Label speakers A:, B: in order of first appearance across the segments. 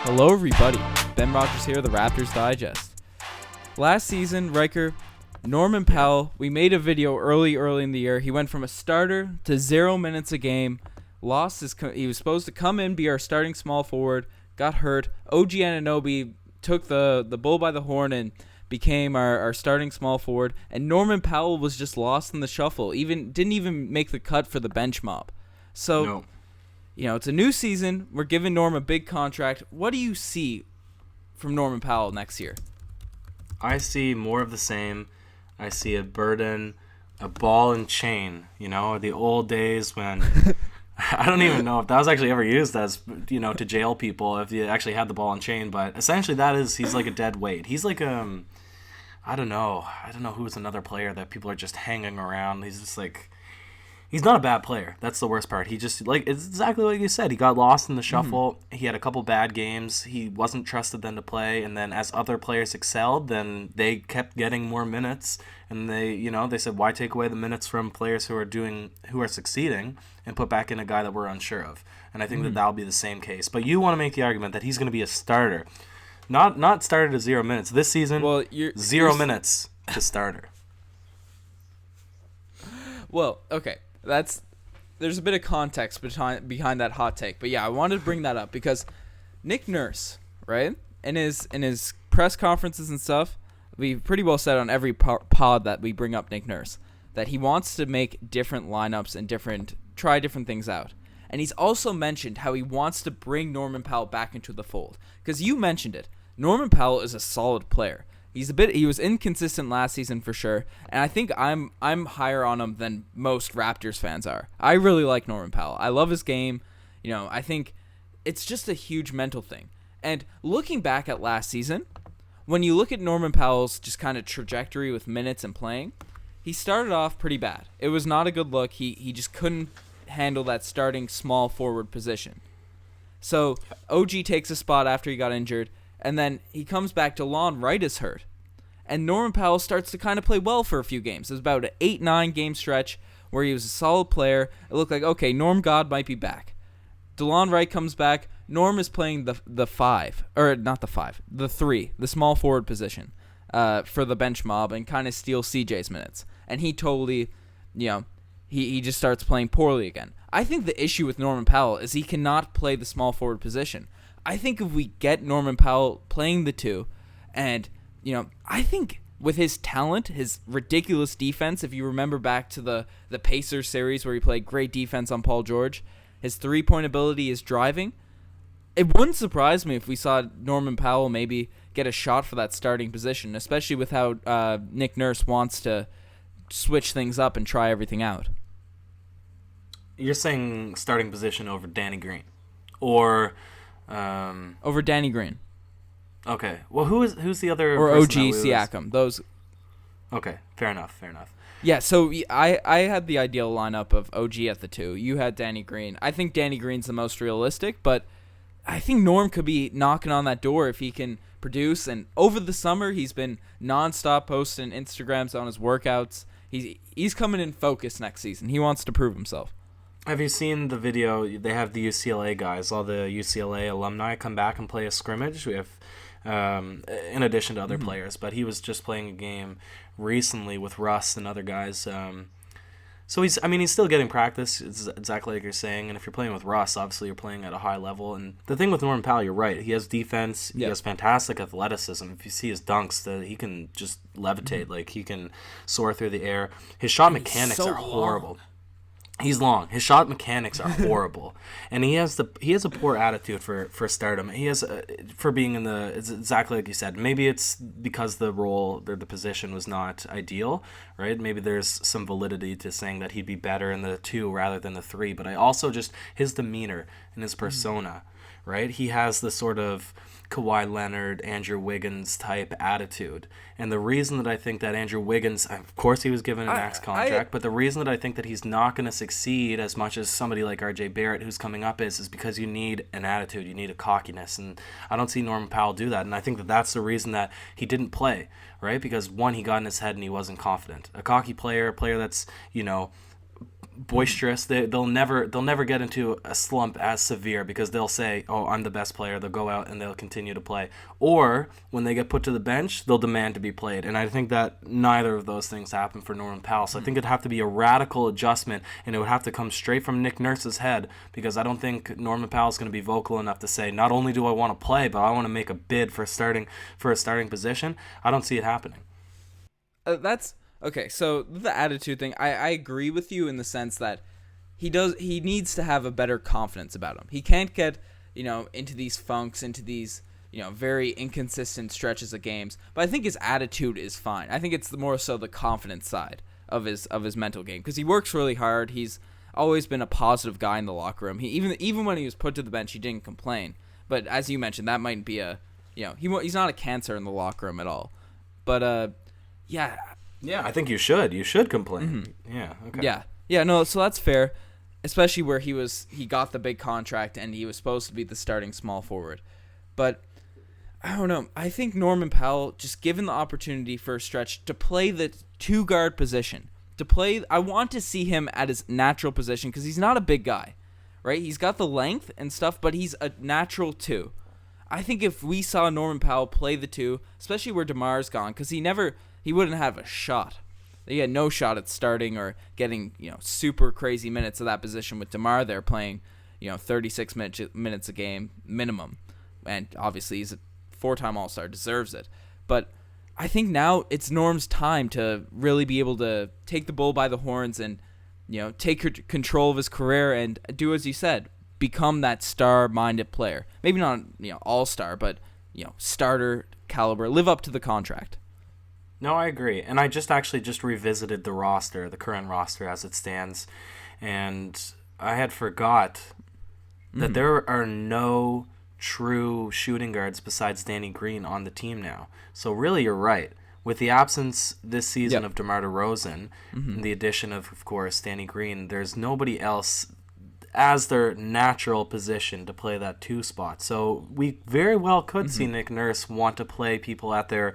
A: Hello everybody, Ben Rogers here, the Raptors Digest. Last season, Ryker, Norman Powell, we made a video early in the year. He went from a starter to 0 minutes a game, he was supposed to come in, be our starting small forward, got hurt. OG Anunoby took the bull by the horn and became our starting small forward, and Norman Powell was just lost in the shuffle, didn't even make the cut for the bench mob. So,
B: No.
A: It's a new season. We're giving Norm a big contract. What do you see from Norman Powell next year?
B: I see more of the same. I see a burden, a ball and chain, the old days when I don't even know if that was actually ever used as, to jail people if you actually had the ball and chain, but essentially he's like a dead weight. He's like, I don't know who's another player that people are just hanging around. He's just like, he's not a bad player. That's the worst part. He just, it's exactly what you said. He got lost in the shuffle. He had a couple bad games. He wasn't trusted then to play. And then as other players excelled, then they kept getting more minutes. And they said, why take away the minutes from players who are succeeding and put back in a guy that we're unsure of? And I think that'll be the same case. But you want to make the argument that he's going to be a starter. Not starter to 0 minutes. This season, 0 minutes to starter.
A: Well, okay. There's a bit of context behind that hot take, but yeah, I wanted to bring that up because Nick Nurse, right, in his press conferences and stuff, we pretty well said on every pod that we bring up Nick Nurse that he wants to make different lineups and try different things out, and he's also mentioned how he wants to bring Norman Powell back into the fold because you mentioned it. Norman Powell is a solid player. He was inconsistent last season for sure, and I think I'm higher on him than most Raptors fans are. I really like Norman Powell. I love his game. I think it's just a huge mental thing. And looking back at last season, when you look at Norman Powell's just kind of trajectory with minutes and playing, he started off pretty bad. It was not a good look. He just couldn't handle that starting small forward position. So OG takes a spot after he got injured. And then he comes back. DeLon Wright is hurt. And Norman Powell starts to kind of play well for a few games. It was about an 8-9 game stretch where he was a solid player. It looked like, okay, Norm God might be back. DeLon Wright comes back. Norm is playing the 3, the small forward position for the bench mob and kind of steals CJ's minutes. And he totally, he just starts playing poorly again. I think the issue with Norman Powell is he cannot play the small forward position. I think if we get Norman Powell playing the 2, and, I think with his talent, his ridiculous defense, if you remember back to the Pacers series where he played great defense on Paul George, his three-point ability is driving. It wouldn't surprise me if we saw Norman Powell maybe get a shot for that starting position, especially with how Nick Nurse wants to switch things up and try everything out.
B: You're saying starting position over Danny Green. Or
A: over Danny Green.
B: Okay. Well, who's the other?
A: Or OG Siakam. Those.
B: Okay. Fair enough.
A: Yeah. So I had the ideal lineup of OG at the 2. You had Danny Green. I think Danny Green's the most realistic, but I think Norm could be knocking on that door if he can produce. And over the summer, he's been nonstop posting Instagrams on his workouts. He's coming in focus next season. He wants to prove himself.
B: Have you seen the video? They have the UCLA guys, all the UCLA alumni come back and play a scrimmage. We have, in addition to other players, but he was just playing a game recently with Russ and other guys. So he's still getting practice. It's exactly like you're saying. And if you're playing with Russ, obviously you're playing at a high level. And the thing with Norman Powell, you're right. He has defense. He has fantastic athleticism. If you see his dunks, he can just levitate. Like he can soar through the air. His shot mechanics are horrible.
A: Long.
B: He's long. His shot mechanics are horrible, and he has a poor attitude for stardom. He has for being it's exactly like you said. Maybe it's because the role or the position was not ideal, right? Maybe there's some validity to saying that he'd be better in the 2 rather than the 3. But I also just his demeanor and his persona, right? He has the sort of Kawhi Leonard, Andrew Wiggins type attitude. And the reason that I think that Andrew Wiggins, of course he was given a max contract, but the reason that I think that he's not going to succeed as much as somebody like RJ Barrett who's coming up is because you need an attitude, you need a cockiness. And I don't see Norman Powell do that. And I think that that's the reason that he didn't play, right? Because one, he got in his head and he wasn't confident. A cocky player, a player that's, boisterous. They'll never get into a slump as severe because they'll say, "Oh, I'm the best player." They'll go out and they'll continue to play. Or when they get put to the bench, they'll demand to be played. And I think that neither of those things happen for Norman Powell. So I think it'd have to be a radical adjustment, and it would have to come straight from Nick Nurse's head, because I don't think Norman Powell's going to be vocal enough to say, "Not only do I want to play, but I want to make a bid for a starting position." I don't see it happening.
A: That's okay. So the attitude thing, I agree with you in the sense that he needs to have a better confidence about him. He can't get, into these funks, into these, very inconsistent stretches of games. But I think his attitude is fine. I think it's more so the confidence side of his mental game, because he works really hard. He's always been a positive guy in the locker room. He even when he was put to the bench, he didn't complain. But as you mentioned, that might be he's not a cancer in the locker room at all. But yeah.
B: Yeah, I think you should complain. Mm-hmm. Yeah. Okay.
A: Yeah. No. So that's fair, especially where he got the big contract and he was supposed to be the starting small forward. But I don't know. I think Norman Powell, just given the opportunity for a stretch to play the 2-guard position, I want to see him at his natural position, because he's not a big guy, right? He's got the length and stuff, but he's a natural 2. I think if we saw Norman Powell play the 2, especially where DeMar's gone, because he wouldn't have a shot. He had no shot at starting or getting, super crazy minutes of that position with DeMar there playing, 36 minutes a game minimum. And obviously he's a 4-time All-Star, deserves it. But I think now it's Norm's time to really be able to take the bull by the horns and, take control of his career and do as you said, become that star-minded player. Maybe not, all-star, but, starter caliber. Live up to the contract.
B: No, I agree. And I just revisited the current roster as it stands, and I had forgot that there are no true shooting guards besides Danny Green on the team now. So really, you're right. With the absence this season of DeMar DeRozan, and the addition of course, Danny Green, there's nobody else as their natural position to play that 2 spot. So we very well could see Nick Nurse want to play people at their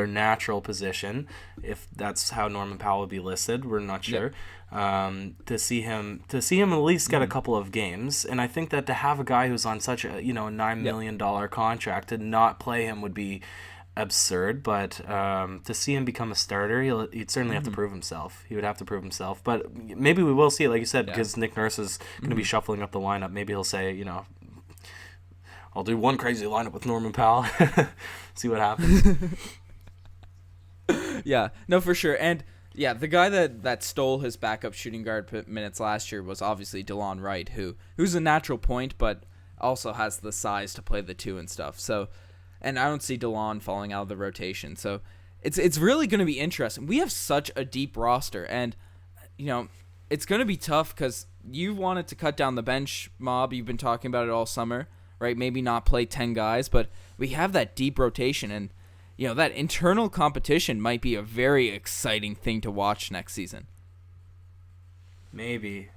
B: natural position, if that's how Norman Powell would be listed. We're not sure. To see him at least get a couple of games, and I think that to have a guy who's on such a $9 million contract, to not play him would be absurd. But to see him become a starter, he'd certainly have to prove himself. He would have to prove himself. But maybe we will see it, like you said, because Nick Nurse is going to be shuffling up the lineup. Maybe he'll say, I'll do one crazy lineup with Norman Powell. See what happens.
A: Yeah, no, for sure. And yeah, the guy that stole his backup shooting guard minutes last year was obviously DeLon Wright, who's a natural point, but also has the size to play the 2 and stuff. So, and I don't see DeLon falling out of the rotation. So it's really going to be interesting. We have such a deep roster, and it's going to be tough because you wanted to cut down the bench mob. You've been talking about it all summer, right? Maybe not play 10 guys, but we have that deep rotation, and that internal competition might be a very exciting thing to watch next season.
B: Maybe.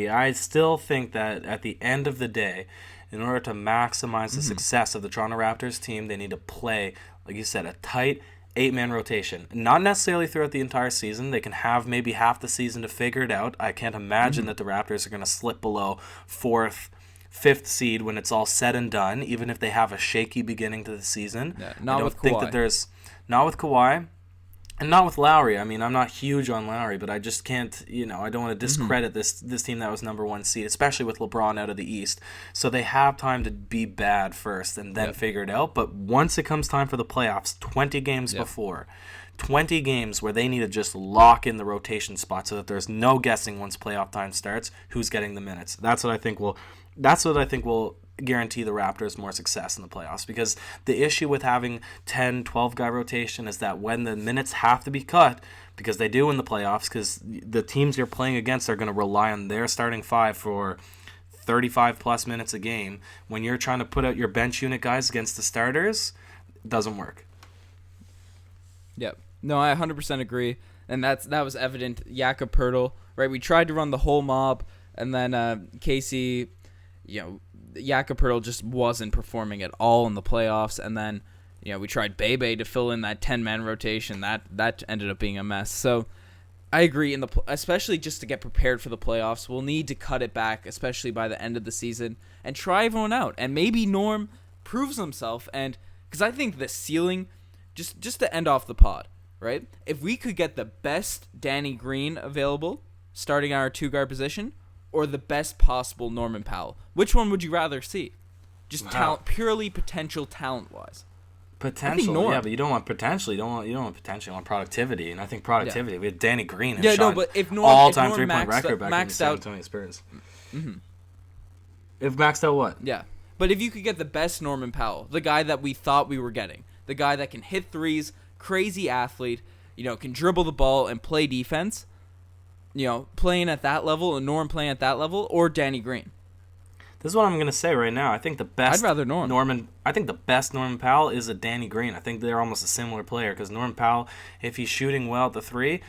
B: I still think that at the end of the day, in order to maximize the success of the Toronto Raptors team, they need to play, like you said, a tight 8-man rotation. Not necessarily throughout the entire season. They can have maybe half the season to figure it out. I can't imagine that the Raptors are going to slip below 4th, 5th seed when it's all said and done, even if they have a shaky beginning to the season.
A: Yeah,
B: not with Kawhi, and not with Lowry. I mean, I'm not huge on Lowry, but I just can't, I don't want to discredit this team that was number 1 seed, especially with LeBron out of the East. So they have time to be bad first and then figure it out. But once it comes time for the playoffs, 20 games before, 20 games where they need to just lock in the rotation spot so that there's no guessing once playoff time starts who's getting the minutes. That's what I think will guarantee the Raptors more success in the playoffs, because the issue with having 10, 12 guy rotation is that when the minutes have to be cut, because they do in the playoffs, because the teams you're playing against are going to rely on their starting 5 for 35 plus minutes a game. When you're trying to put out your bench unit guys against the starters, it doesn't work.
A: Yep. No, I 100% agree, and that was evident. Jakob Poeltl, right? We tried to run the whole mob, and then Casey, Jakob Poeltl just wasn't performing at all in the playoffs, and then we tried Bebe to fill in that 10-man rotation. That ended up being a mess. So I agree. Especially just to get prepared for the playoffs, we'll need to cut it back, especially by the end of the season, and try everyone out. And maybe Norm proves himself. And because I think the ceiling, just to end off the pod, right? If we could get the best Danny Green available, starting our 2-guard position, or the best possible Norman Powell, which one would you rather see? Just talent, purely potential talent-wise.
B: Potential, yeah, but you don't want potential. You don't want potential. You want productivity, and I think productivity. Yeah. We had Danny Green,
A: but if Norm,
B: all-time 3-point record back in the San Antonio Spurs.
A: Mm-hmm.
B: If maxed out what?
A: Yeah, but if you could get the best Norman Powell, the guy that we thought we were getting, the guy that can hit threes, crazy athlete, can dribble the ball and play defense, playing at that level, and Norm playing at that level, or Danny Green.
B: This is what I'm going to say right now. I think the best
A: I'd rather Norm.
B: I think the best Norman Powell is a Danny Green. I think they're almost a similar player because Norman Powell, if he's shooting well at the 3,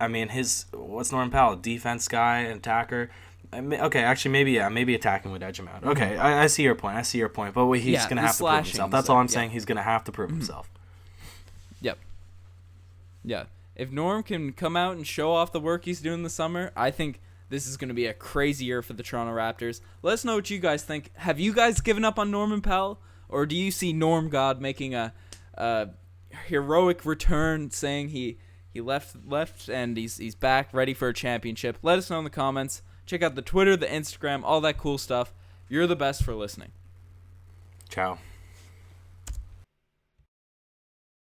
B: I mean, what's Norman Powell? Defense guy, attacker. Okay, actually, maybe attacking would edge him out. Okay, I see your point. But he's going to have to prove himself. That's all I'm saying. He's going to have to prove himself.
A: Yep. Yeah. If Norm can come out and show off the work he's doing this summer, I think this is going to be a crazy year for the Toronto Raptors. Let us know what you guys think. Have you guys given up on Norman Powell? Or do you see Norm God making a heroic return, saying he left and he's back ready for a championship? Let us know in the comments. Check out the Twitter, the Instagram, all that cool stuff. You're the best for listening.
B: Ciao.